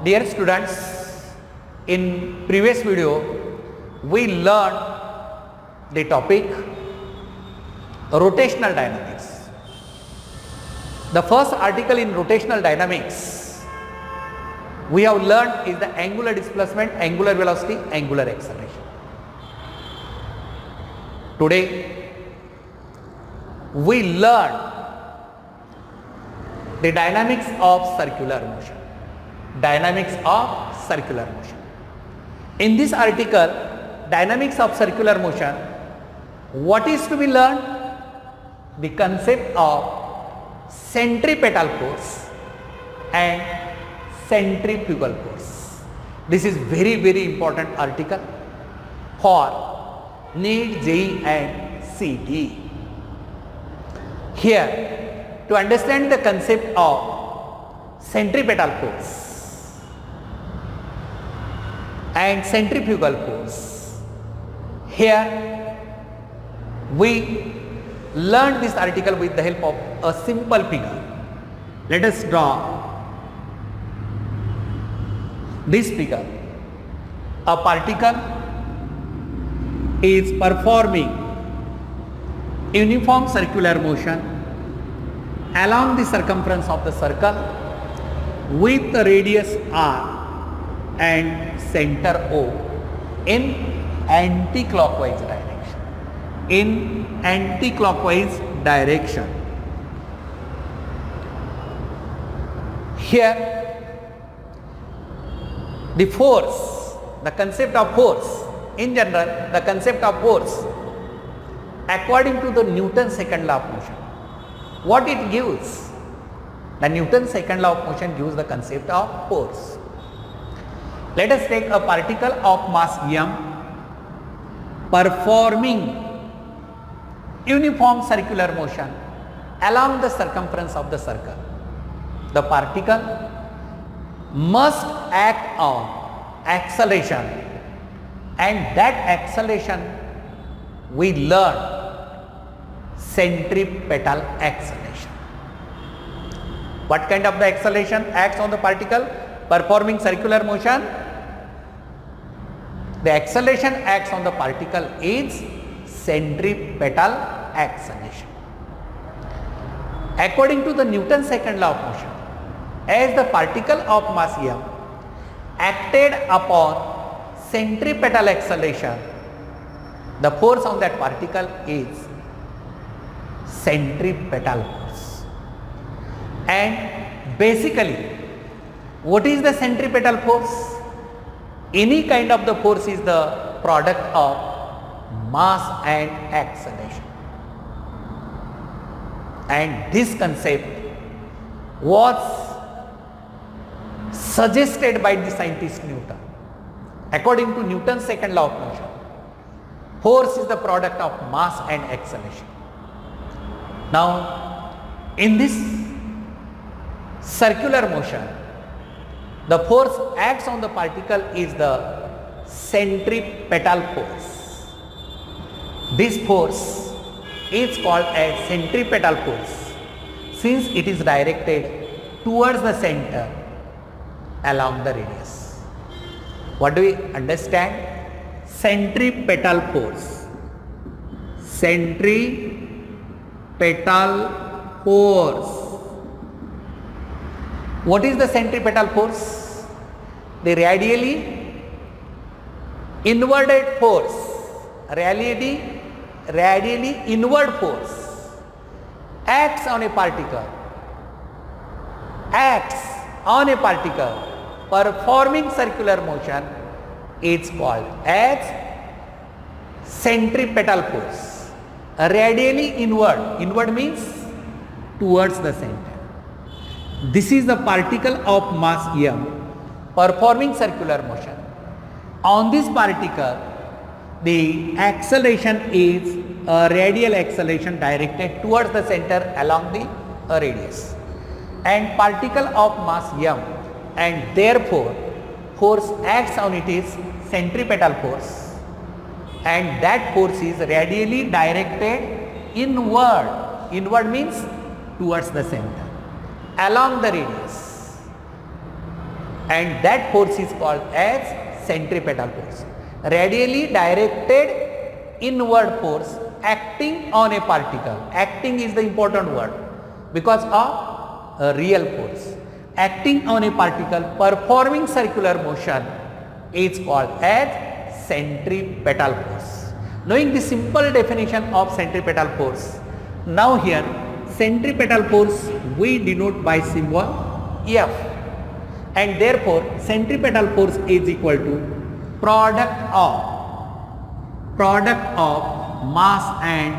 Dear students, in previous video we learned the topic rotational dynamics. The first article in rotational dynamics we have learned is the angular displacement, angular velocity, angular acceleration. Today we learn the dynamics of circular motion. Dynamics of circular motion. In this article, dynamics of circular motion, what is to be learned? The concept of centripetal force and centrifugal force. This is very important article for NEET, JEE and CET. Here, to understand the concept of centripetal force and centrifugal force, here we learned this article with the help of a simple figure. Let us draw this figure. A particle is performing uniform circular motion along the circumference of the circle with the radius r and center O in anti-clockwise direction. In anti-clockwise direction. Here the force, the concept of force, in general the concept of force according to the Newton's second law of motion, what it gives? The Newton's second law of motion gives the concept of force. Let us take a particle of mass m performing uniform circular motion along the circumference of the circle. The particle must act on acceleration, and that acceleration we learn centripetal acceleration. What kind of the acceleration acts on the particle performing circular motion? The acceleration acts on the particle is centripetal acceleration. According to the Newton's second law of motion, as the particle of mass m acted upon centripetal acceleration, the force on that particle is centripetal force. And basically, what is the centripetal force? Any kind of the force is the product of mass and acceleration. And this concept was suggested by the scientist Newton. According to Newton's second law of motion, force is the product of mass and acceleration. Now, in this circular motion, the force acts on the particle is the centripetal force. This force is called as centripetal force since it is directed towards the center along the radius. What do we understand? Centripetal force. Centripetal force. What is the centripetal force? The radially inverted force, radially inward force acts on a particle performing circular motion is called as centripetal force. Radially inward means towards the center. This is the particle of mass m performing circular motion. On this particle, the acceleration is a radial acceleration directed towards the center along the radius. And particle of mass m, and therefore force acts on it is centripetal force, and that force is radially directed inward. Inward means towards the center along the radius. and that force is called as centripetal force. Radially directed inward force acting on a particle. Acting is the important word because of a real force. Acting on a particle performing circular motion is called as centripetal force. Knowing the simple definition of centripetal force, now here centripetal force we denote by symbol F, and therefore centripetal force is equal to product of mass and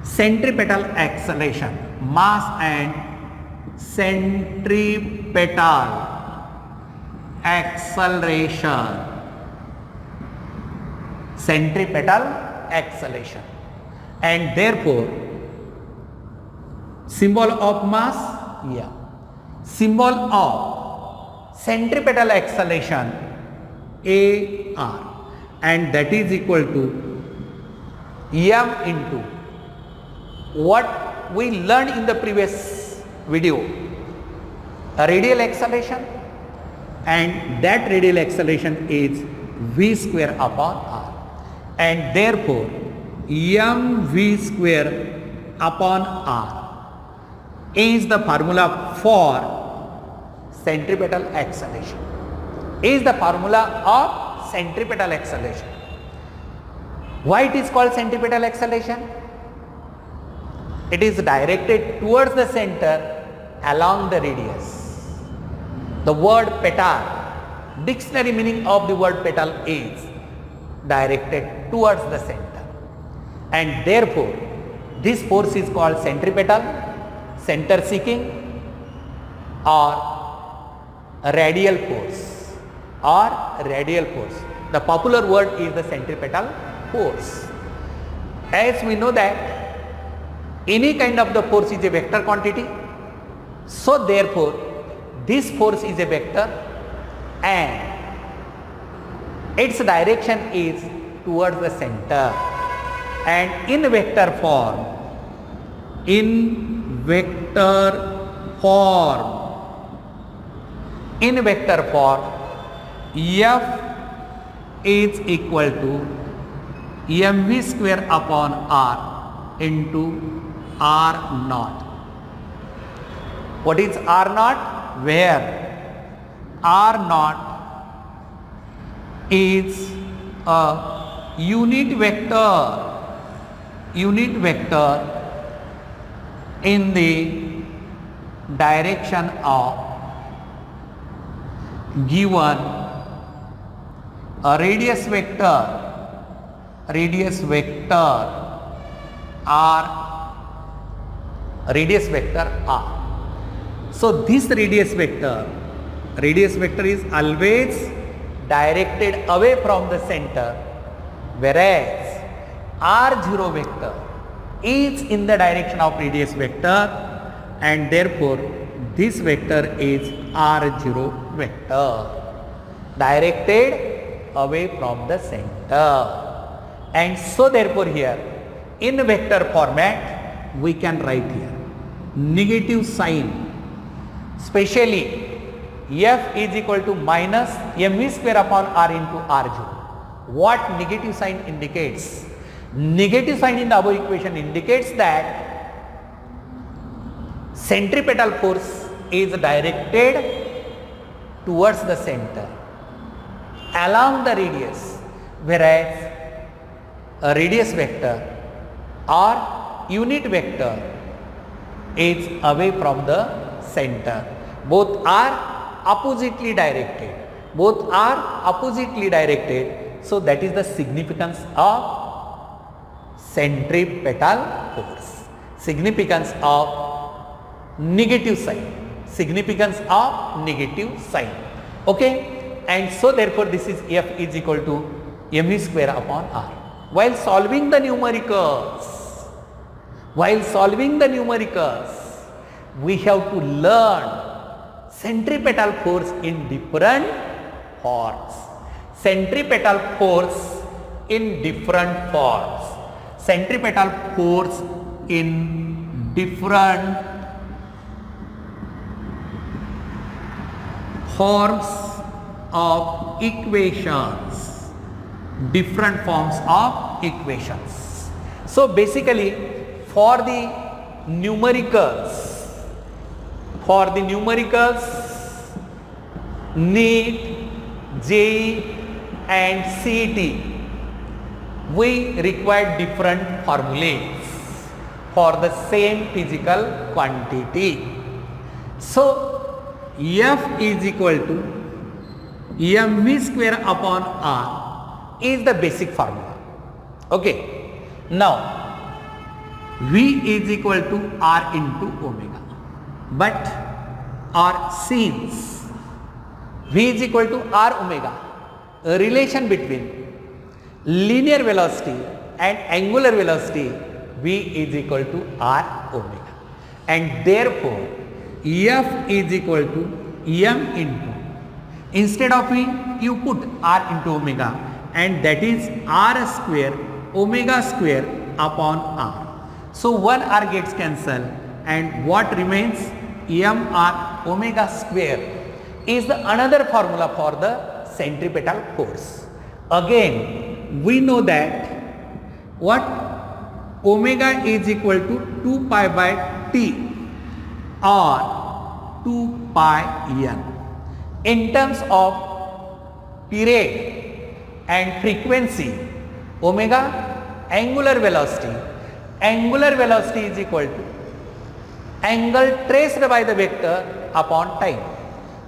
centripetal acceleration. Mass and centripetal acceleration. Centripetal acceleration, and therefore symbol of mass, symbol of centripetal acceleration AR, and that is equal to m into what we learned in the previous video, a radial acceleration, and that radial acceleration is v square upon r, and therefore mv square upon r is the formula for centripetal acceleration, is the formula of centripetal acceleration. Why it is called centripetal acceleration? It is directed towards the center along the radius. The word petal, dictionary meaning of the word petal is directed towards the center, and therefore this force is called centripetal, center seeking, or radial force, The popular word is the centripetal force. As we know that any kind of the force is a vector quantity, so therefore this force is a vector and its direction is towards the center, and in vector form F is equal to mv square upon r into r naught. What is r naught? Where r naught is a unit vector in the direction of given a radius vector r. So this radius vector is always directed away from the center, whereas r0 vector is in the direction of radius vector, and therefore this vector is r0 vector, directed away from the center. And so therefore here in vector format we can write here negative sign, specially F is equal to minus mv square upon r into r0. What negative sign indicates? Negative sign in the above equation indicates that centripetal force is directed towards the center along the radius, whereas a radius vector or unit vector is away from the center. Both are oppositely directed. So that is the significance of centripetal force. Significance of negative sign. Okay, and so therefore this is F is equal to mv square upon r. While solving the numericals, we have to learn centripetal force in different forms. Centripetal force in different forms. forms of equations, different forms of equations. So basically for the numericals, NEET, JEE and CET, we require different formulas for the same physical quantity. So F is equal to mv square upon R is the basic formula. Okay. Now V is equal to R into omega. But or since V is equal to R omega, a relation between linear velocity and angular velocity, V is equal to R omega, and therefore F is equal to m into, instead of V you put R into omega, and that is R square omega square upon R. So one R gets cancelled and what remains, mr omega square is the another formula for the centripetal force. Again we know that what, omega is equal to 2 pi by T or 2 pi n. In terms of period and frequency, omega angular velocity is equal to angle traced by the vector upon time.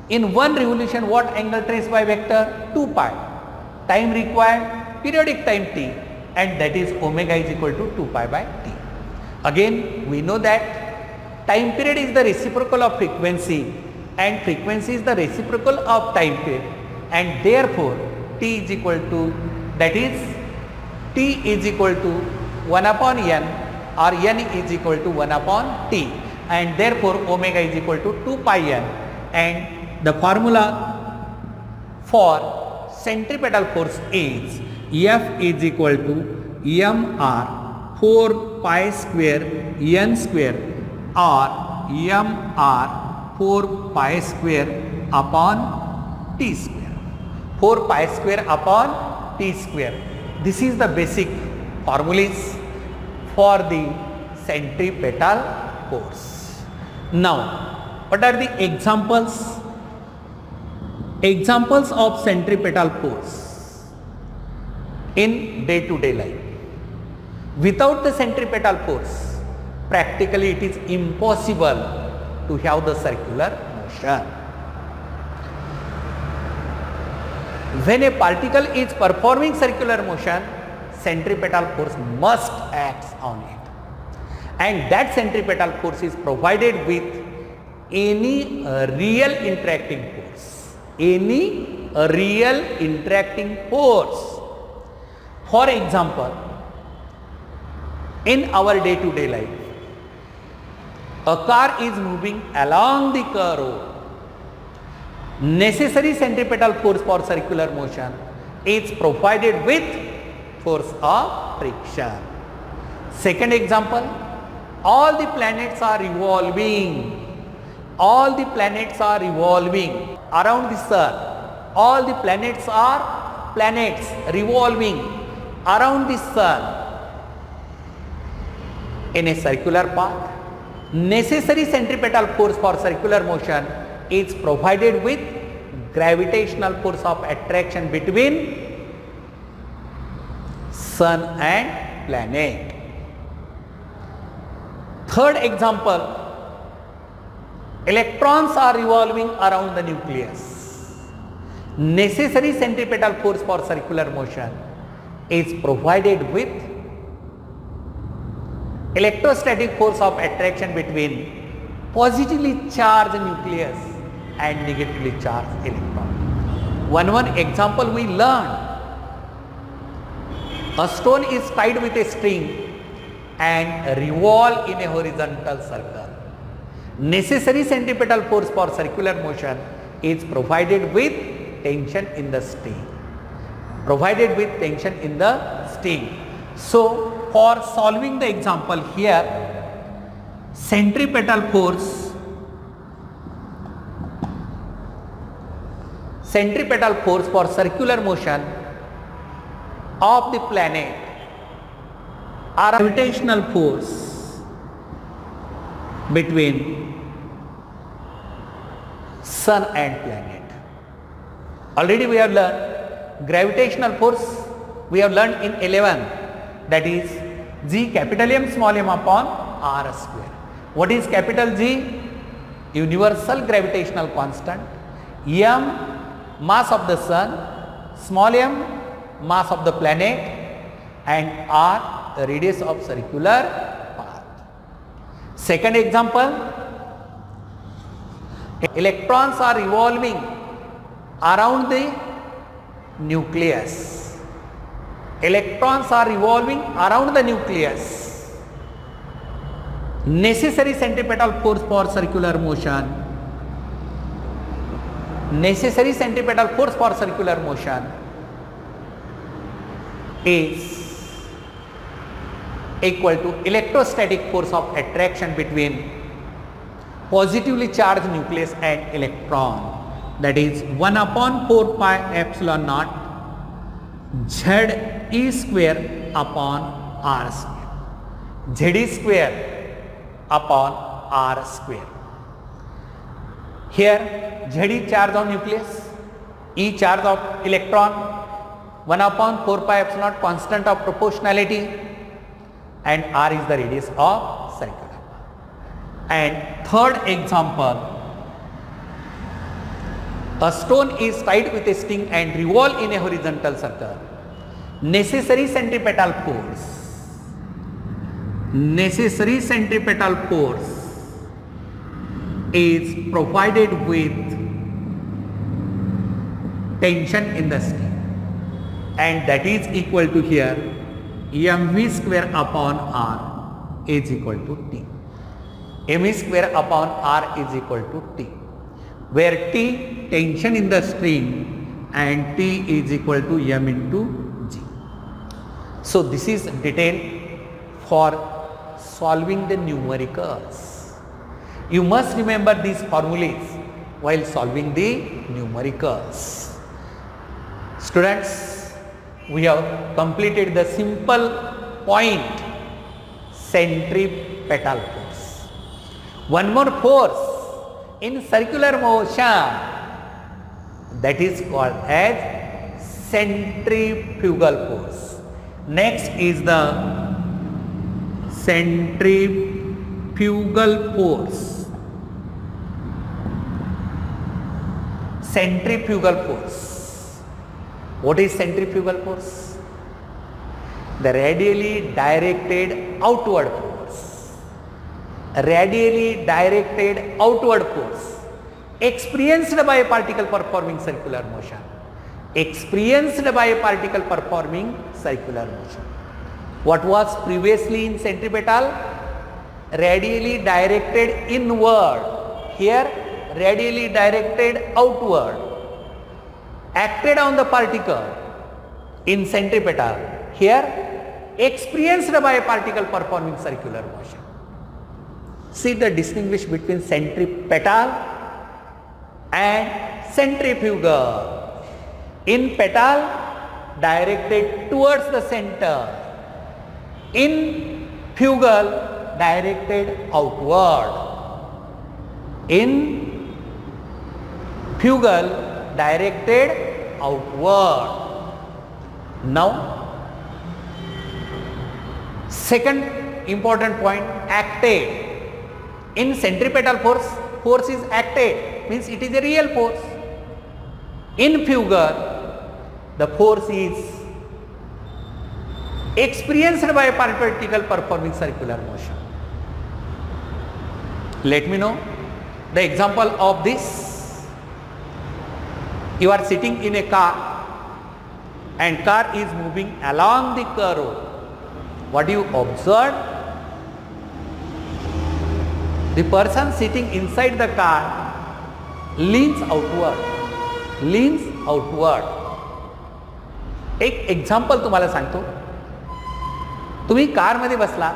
In one revolution, what angle traced by vector? 2 pi. Time required, periodic time t, and that is omega is equal to 2 pi by t. Again we know that time period is the reciprocal of frequency and frequency is the reciprocal of time period, and therefore t is equal to, that is t is equal to 1 upon n or n is equal to 1 upon t, and therefore omega is equal to 2 pi n, and the formula for centripetal force is F is equal to mr 4 pi square n square or mr 4 pi square upon t square. 4 pi square upon t square. This is the basic formulas for the centripetal force. Now, what are the examples? Examples of centripetal force in day-to-day life. Without the centripetal force, practically it is impossible to have the circular motion. When a particle is performing circular motion, centripetal force must act on it, and that centripetal force is provided with any real interacting force. Any real interacting force. For example, in our day-to-day life, a car is moving along the car road. Necessary centripetal force for circular motion is provided with force of friction. Second example, all the planets are revolving. All the planets are revolving around the sun. All the planets are revolving around the sun in a circular path. Necessary centripetal force for circular motion is provided with gravitational force of attraction between sun and planet. Third example, electrons are revolving around the nucleus. Necessary centripetal force for circular motion is provided with electrostatic force of attraction between positively charged nucleus and negatively charged electron. One example we learned. A stone is tied with a string and revolve in a horizontal circle. Necessary centripetal force for circular motion is provided with tension in the string. So, for solving the example here, centripetal force centripetal force for circular motion of the planet are gravitational force between sun and planet. Already we have learned gravitational force, we have learned in 11, that is G capital M small m upon R square. What is capital G? Universal gravitational constant. M, mass of the sun, small m, mass of the planet, and R, the radius of circular path. Second example, electrons are revolving around the nucleus. Electrons are revolving around the nucleus. Necessary centripetal force for circular motion. Necessary centripetal force for circular motion is equal to electrostatic force of attraction between positively charged nucleus and electron, that is 1 upon 4 pi epsilon naught Z E square upon R square. Z E square upon R square. Here Z E charge of nucleus, E charge of electron, 1 upon 4 pi epsilon naught constant of proportionality, and R is the radius of circular. And third example, a stone is tied with a string and revolved in a horizontal circle. Necessary centripetal force. Necessary centripetal force is provided with tension in the string, and that is equal to here mv square upon r is equal to t. mv square upon r is equal to t, where t tension in the string and t is equal to m into g. So this is detail for solving the numericals. You must remember these formulas while solving the numericals. Students, we have completed the simple point centripetal force. One more force in circular motion, that is called as centrifugal force. Next is the centrifugal force. Centrifugal force. What is centrifugal force? The radially directed outward force. Radially directed outward force experienced by a particle performing circular motion. Experienced by a particle performing circular motion. What was previously in centripetal? Radially directed inward. Here radially directed outward. Acted on the particle in centripetal. Here experienced by a particle performing circular motion. See the distinguish between centripetal and centrifugal. In petal, directed towards the center. In fugal, directed outward. In fugal, directed outward. Now, second important point, acted. In centripetal force, force is acted, means it is a real force. In fugal, the force is experienced by a particle performing circular motion. Let me know the example of this. You are sitting in a car and car is moving along the road. What do you observe? The person sitting inside the car leans outward. Leans outward. एक example तुम्हाला सांगतो. तुम्ही कारमध्ये बसला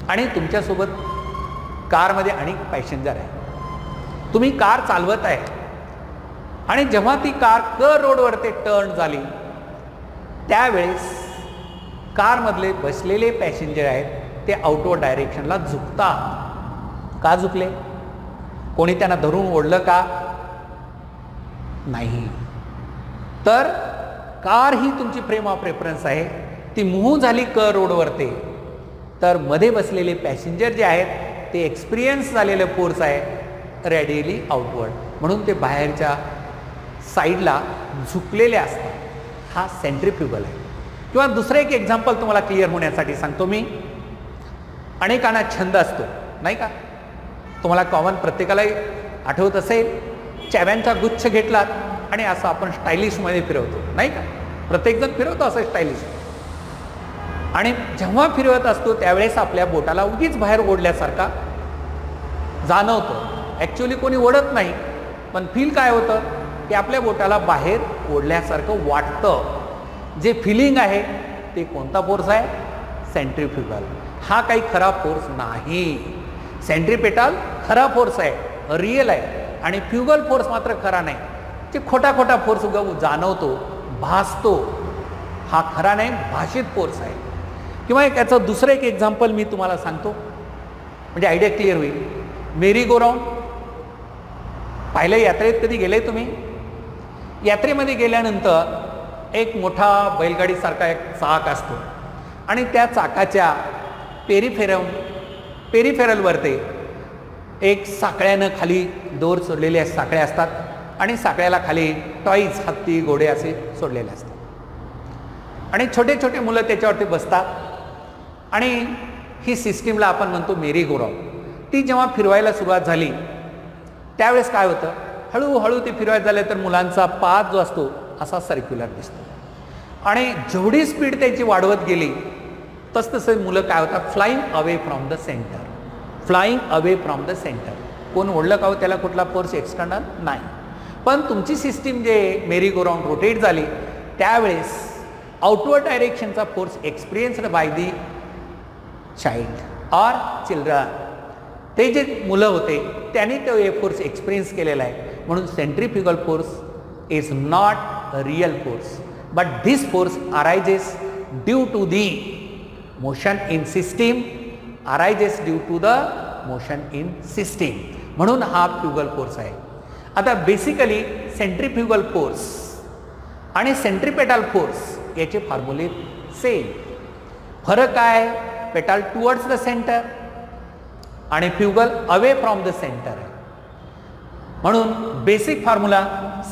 आणि तुमच्यासोबत कारमध्ये अनेक पॅसेंजर आहे. तुम्ही कार चालवत आहे आणि जेव्हा ती कार कर्व रोडवर ते टर्न झाली त्यावेळेस कारमधले बसलेले पॅसेंजर आहेत ते आउटवर्ड डायरेक्शनला झुकतात. का झुकले? कोणी त्यांना धरून ओढलं का? नाही. तर कार ही तुमची फ्रेम ऑफ रेफरन्स आहे, ती मूव्ह झाली कर्व रोडवरती, तर मध्ये बसलेले पॅसेंजर जे आहेत ते एक्सपिरियन्स झालेलं फोर्स आहे रेडियली आउटवर्ड, म्हणून ते बाहेरच्या साईडला झुकलेले असतात. हा सेंट्रीफ्युगल आहे. किंवा दुसरं एक एक्झाम्पल तुम्हाला क्लिअर होण्यासाठी सांगतो मी. अनेकांना छंद असतो नाही का, तुम्हाला कॉमन प्रत्येकाला आठवत असेल, चाव्यांचा गुच्छ घेतलात आणि असं आपण स्टायलिशमध्ये फिरवतो नाही का, प्रत्येकजण फिरवतो असं स्टायलिश. आणि जेव्हा फिरवत असतो त्यावेळेस आपल्या बोटाला उगीच बाहेर ओढल्यासारखा जाणवतो. ॲक्च्युली कोणी ओढत नाही, पण फील काय होतं की आपल्या बोटाला बाहेर ओढल्यासारखं वाटतं. जे फिलिंग आहे ते कोणता फोर्स आहे? सेंट्रीफ्युगल. हा काही खरा फोर्स नाही. सेंट्रीपेटल खरा फोर्स आहे, रिअल आहे, आणि फ्युगल फोर्स मात्र खरा नाही. जे खोटा खोटा फोर्स जाणवतो, भासतो, हा खरा नाही, भाषित फोर्स आहे. किंवा याचं दुसरं एक एक्झाम्पल मी तुम्हाला सांगतो म्हणजे आयडिया क्लिअर होईल. मेरी गो राऊंड पाहिलं? यात्रेत कधी गेले तुम्ही? यात्रेमध्ये गेल्यानंतर एक मोठा बैलगाडीसारखा एक चाक असतो आणि त्या चाकाच्या पेरिफेरलवरती एक साकळ्यानं खाली दोर सोडलेले साकळे असतात आणि साकळ्याला खाली टॉईज, हत्ती, घोडे असे सोडलेले असतात. आणि छोटे छोटे मुलं त्याच्यावरती बसतात आणि ही सिस्टीमला आपण म्हणतो मेरी गो राऊंड. ती जेव्हा फिरवायला सुरुवात झाली त्यावेळेस काय होतं, हळूहळू ते फिरवायचं झालं तर मुलांचा पाथ जो असतो असा सर्क्युलर दिसतो. आणि जेवढी स्पीड त्याची वाढवत गेली तसतसं मुलं काय होतात, flying away from the centre. Flying away from the centre. कोण ओढलं का हो त्याला कुठला फोर्स एक्सटर्नल नाही. पण तुमची सिस्टीम जे मेरी गो राऊंड रोटेट झाली त्यावेळेस आउटवर्ड डायरेक्शनचा force experienced by the child or children. ते जे मुलं होते त्यांनी तो फोर्स एक्सपिरियन्स केलेला आहे. म्हणून centrifugal force is not a real force, but this force arises due to the motion in system, arises due to the motion in system. म्हणून हा फ्युगल फोर्स आहे. आता बेसिकली सेंट्रीफ्युगल फोर्स आणि centripetal force याचे फॉर्म्युले same. फरक काय? Petal towards the centre आणि fugal away from the centre आहे. म्हणून basic formula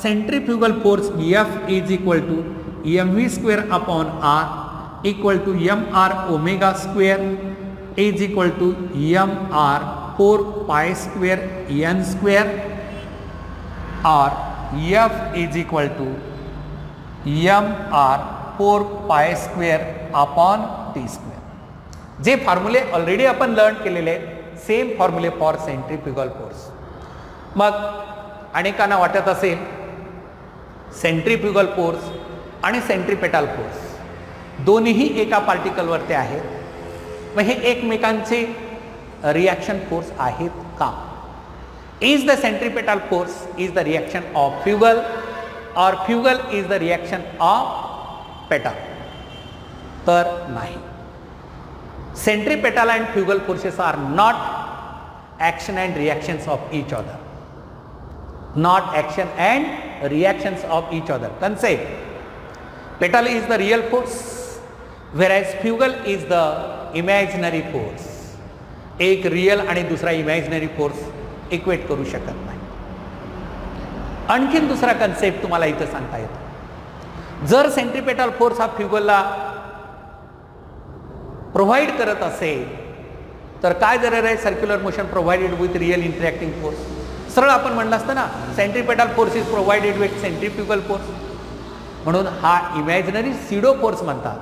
centrifugal force F is equal to mv² upon r equal to mr omega square is equal to mr 4π² n square और F is equal to mr 4π² upon t². जे फॉर्म्युले already आपण learn केलेले आहेत, same फॉर्म्युले for centrifugal force. मग अनेकांना वाटत असेल सेंट्रीफ्युगल फोर्स आणि सेंट्रीपेटल फोर्स दोन्हीही एका पार्टिकलवरती आहेत, मग हे एकमेकांचे रिॲक्शन फोर्स आहेत का? Is the centripetal force is the reaction of fugal और fugal is the reaction of petal? तर नाही. Centripetal and fugal forces are not action and reactions of each other. Not action and reactions of each other. Concept. Petal is the real force, whereas fugal is the imaginary force. एक real आणि दुसरा imaginary force equate करू शकत नाही. आणखीन दुसरा concept तुम्हाला इथं सांगता येतो. जर सेंट्रीपेटल फोर्स हा फ्युगलला प्रोव्हाइड करत असेल तर काय जरूर आहे? Circular motion provided with real interacting force. सरळ आपण म्हणलं असतं ना, centripetal force is provided with centrifugal force. म्हणून हा इमॅजिनरी सिडो फोर्स म्हणतात.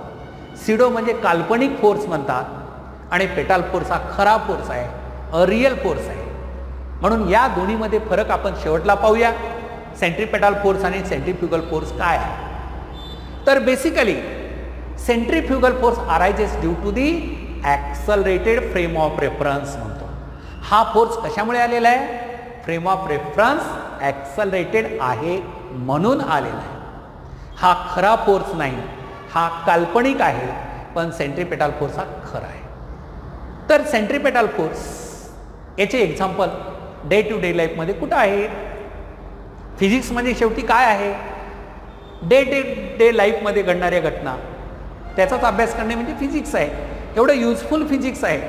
सिडो म्हणजे काल्पनिक फोर्स म्हणतात आणि पेटल फोर्स हा खरा फोर्स आहे, अ रिअल फोर्स आहे. म्हणून या दोन्हीमध्ये फरक आपण शेवटला पाहूया. सेंट्रीपेटल फोर्स आणि सेंट्रीफ्युगल फोर्स काय आहे? तर basically centrifugal force arises due to the accelerated frame of reference म्हणतो. हा फोर्स कशामुळे आलेला आहे? फ्रेम ऑफ रेफरन्स ॲक्सलरेटेड आहे म्हणून आलेला आहे. हा खरा फोर्स नाही, हा काल्पनिक आहे, पण सेंट्रिपेटल फोर्स हा खरा आहे. तर सेंट्रिपेटल फोर्स याचे एक्झाम्पल डे टू डे लाईफमध्ये कुठं आहे? फिजिक्समध्ये शेवटी काय आहे? डे टू डे लाईफमध्ये घडणाऱ्या घटना त्याचाच अभ्यास करणे म्हणजे फिजिक्स आहे. एवढं युजफुल फिजिक्स आहे.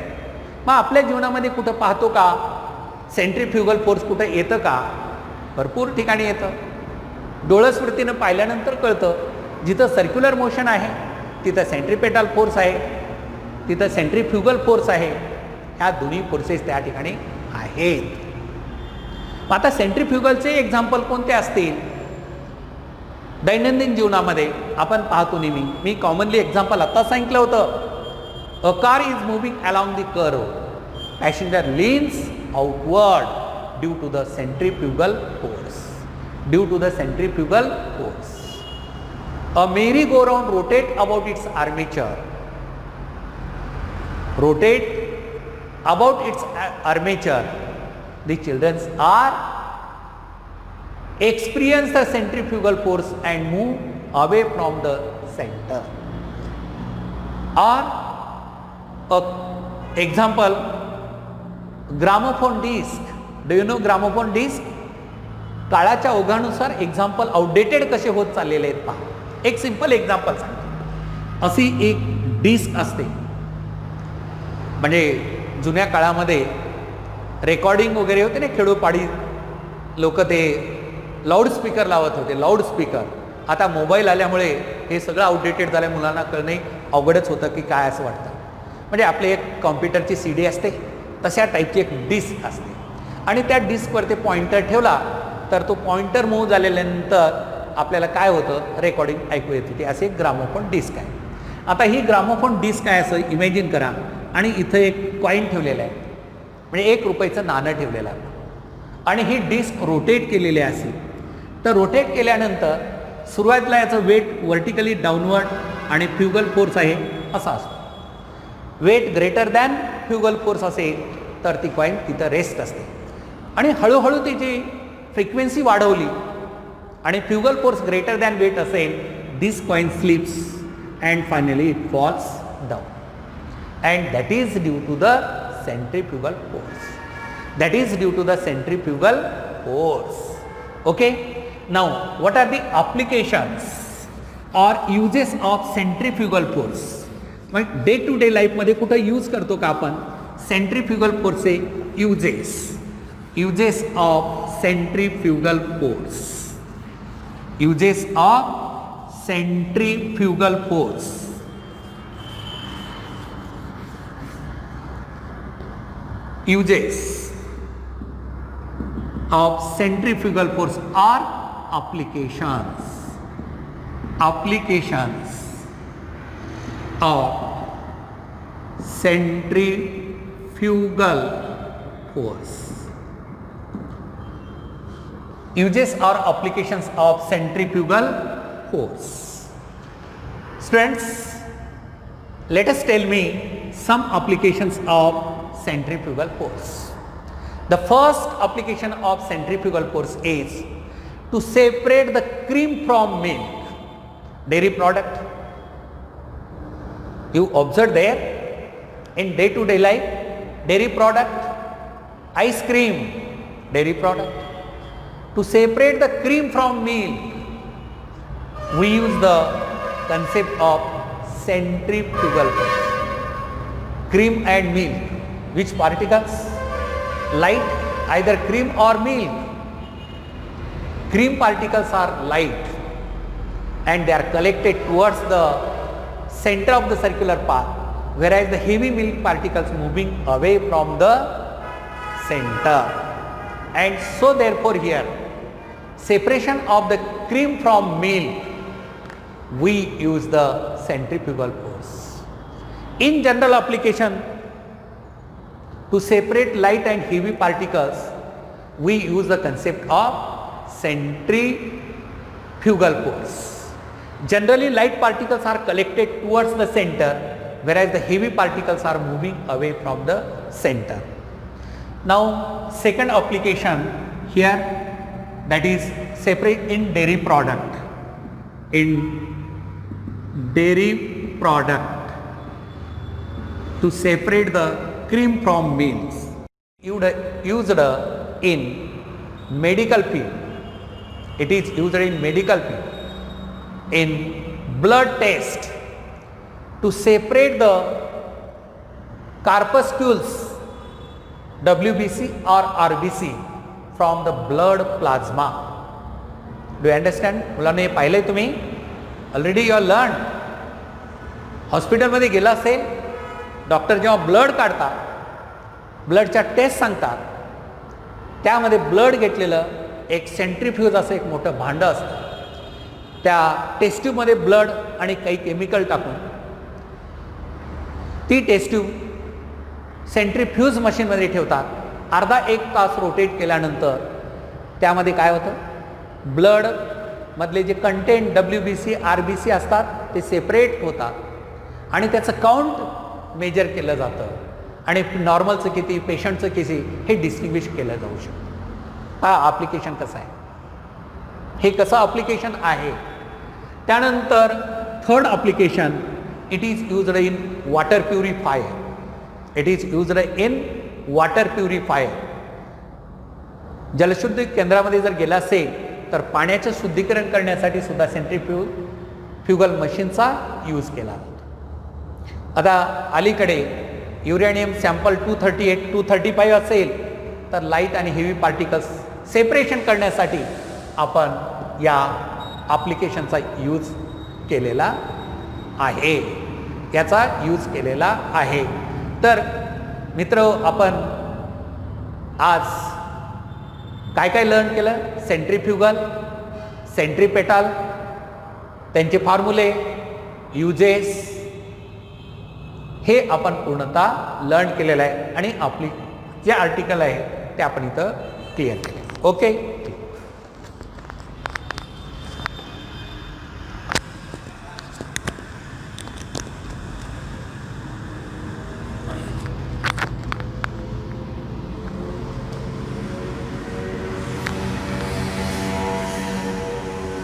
मग आपल्या जीवनामध्ये कुठं पाहतो का सेंट्रिफ्युगल फोर्स? कुठं येतं का? भरपूर ठिकाणी येतं. डोळसवृत्तीनं पाहिल्यानंतर कळतं, जिथं सर्क्युलर मोशन आहे तिथं सेंट्रिपेटल फोर्स आहे, तिथं सेंट्रिफ्युगल फोर्स आहे. ह्या दोन्ही फोर्सेस त्या ठिकाणी आहेत. मग आता सेंट्रिफ्युगलचे एक्झाम्पल कोणते असतील? दैनंदिन जीवनामध्ये आपण पाहतो नेहमी. मी कॉमनली एक्झाम्पल आता सांगितलं होतं. A car is moving along the curve, passenger leans outward due to the centrifugal force. Due to the centrifugal force. A merry go round rotate about its armature. Rotate about its armature. The children are experience the centrifugal force and move away from the center. Or a example, gramophone disc. Do you know gramophone disc? काळाच्या ओघानुसार example outdated कसे होत चाललेले आहेत पहा. एक simple example सांगतो. अशी एक डिस्क असते. म्हणजे जुन्या काळामध्ये रेकॉर्डिंग वगैरे होते ना, खेडोपाडी लोक ते लाऊडस्पीकर लावत होते. लाऊडस्पीकर. आता मोबाईल आल्यामुळे हे सगळं आउटडेटेड झालं. मुलांना कळणे अवघडच होतं की काय असं वाटतं. म्हणजे आपले एक कॉम्प्युटरची CD असते, तशा टाईपची एक डिस्क असते आणि त्या डिस्कवर ते पॉइंटर ठेवला तर तो पॉइंटर मूव्ह झाल्यानंतर आपल्याला काय होतं, रेकॉर्डिंग ऐकू येते. ती असे एक ग्रामोफोन डिस्क आहे. आता ही ग्रामोफोन डिस्क आहे असं इमॅजिन करा आणि इथं एक कॉईन ठेवलेलं आहे, म्हणजे 1 रुपयाचं नाणं ठेवलेलं आहे आणि ही डिस्क रोटेट केलेली असेल तर रोटेट केल्यानंतर सुरुवातीला याचं वेट व्हर्टिकली डाऊनवर्ड आणि फ्युगल फोर्स आहे असा असतो. वेट ग्रेटर दॅन फ्युगल फोर्स असेल तर ती कॉईन तिथं रेस्ट असते आणि हळूहळू तिची फ्रिक्वेन्सी वाढवली आणि फ्युगल फोर्स ग्रेटर दॅन वेट असेल, this coin slips and finally it falls down. And that is due to the centrifugal force. That is due to the centrifugal force. Okay. Now, what are the applications or uses of centrifugal force? मग day to day life मध्ये कुठं use करतो का आपण centrifugal फोर्सचे uses? Uses of centrifugal force. Uses of centrifugal force. Uses of centrifugal force are applications. Applications of centrifugal force. Uses or applications of centrifugal force. Students, let us tell me some applications of centrifugal force. The first application of centrifugal force is to separate the cream from milk, dairy product. You observe there in day to day life, dairy product, ice cream, dairy product. To separate the cream from milk, we use the concept of centrifugal force. Cream and milk, which particles? Light, either cream or milk. Cream particles are light and they are collected towards the center of the circular path, whereas the heavy milk particles moving away from the center. And so therefore here separation of the cream from milk, we use the centrifugal force. In general application, to separate light and heavy particles, we use the concept of centrifugal force. Generally, light particles are collected towards the center, whereas the heavy particles are moving away from the center. Now, second application here, that is separate in dairy product. In dairy product, to separate the cream from milk, used in medical field. It is used in medical field, in blood test, to separate the corpuscles WBC or RBC from the blood plasma. Do you understand? मुलांना हे पाहिलंय तुम्ही? Already you are learn. हॉस्पिटलमध्ये गेला असेल, doctor जेव्हा blood काढतात, ब्लडच्या test सांगतात, त्यामध्ये ब्लड घेतलेलं एक सेंट्रीफ्यूज असं एक मोठं भांडं असतं. त्या टेस्ट ट्यूबमध्ये ब्लड आणि काही केमिकल टाकून ती टेस्ट ट्यूब सेंट्रीफ्यूज मशीनमध्ये ठेवतात. अर्धा एक तास रोटेट केल्यानंतर त्यामध्ये काय होतं, ब्लड मधले जे कंटेंट WBC RBC असतात ते सेपरेट होतात आणि त्याचं काउंट मेजर केलं जातं आणि नॉर्मलचं किती, पेशंटचं किती हे डिस्टिंग्विश केलं जाऊ शकतं. हा ॲप्लिकेशन कसं आहे, हे कसं ॲप्लिकेशन आहे. त्यानंतर third application, it is used in water purifier. It is used in water purifier. जलशुद्धी केंद्रामध्ये जर गेला असेल तर पाण्याचं शुद्धीकरण करण्यासाठी सुद्धा सेंट्रीफ्युगल मशीनचा यूज केला जातो. आता अलीकडे युरेनियम सॅम्पल 238, 235 असेल तर लाईट आणि हेवी पार्टिकल्स सेपरेशन करण्यासाठी आपण या ॲप्लिकेशनचा यूज केलेला आहे, याचा यूज केलेला आहे. तर मित्र, आपण आज काय काय लर्न केलं? सेंट्रीफ्युगल, सेंट्रीपेटाल, त्यांचे फॉर्म्युले, युजेस, हे आपण पूर्णतः लर्न केलेलं आहे आणि आपली जे आर्टिकल आहे ते आपण इथं क्लिअर केले. ओके.